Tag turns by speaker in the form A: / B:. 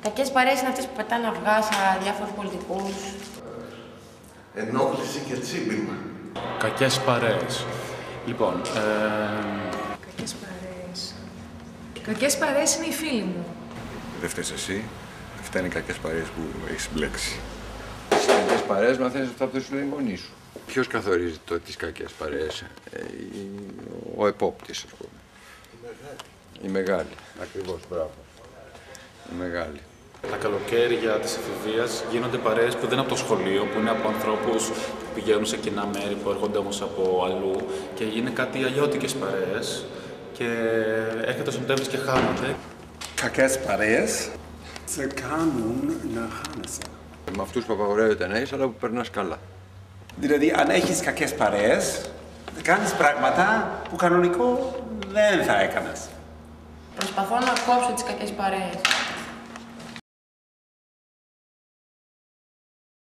A: Κακές παρέες είναι αυτές που πετάνε αυγά σε διάφορους πολιτικούς.
B: Ενόχληση και τσίμπημα.
C: Κακές παρέες. Λοιπόν,
D: Κακές παρέες. Κακές παρέες είναι οι φίλοι μου.
E: Δεν φταίς εσύ. Φταίνουν οι κακές παρέες που έχεις μπλέξει. Στις κακές παρέες μαθαίνεις αυτά που σου λέει η γονή σου. Ποιος καθορίζει τις κακές παρέες? Ο επόπτης, ας πούμε. Η μεγάλη. Ακριβώς, μπράβο. Η μεγάλη.
C: τα καλοκαίρια της εφηβείας γίνονται παρέες που δεν είναι από το σχολείο, που είναι από ανθρώπους που πηγαίνουν σε κοινά μέρη, που έρχονται όμως από αλλού και είναι κάτι αλλιώτικες παρέες και έρχεται ο Σεπτέμβρης και χάνονται.
F: Κακές παρέες σε κάνουν να χάνεσαι.
E: Με αυτούς που απαγορεύεται να είσαι, αλλά που περνάς καλά.
F: Δηλαδή, αν έχεις κακές παρέες, κάνεις πράγματα που κανονικό δεν θα έκανες.
A: Προσπαθώ να κόψω τις κακές παρέες.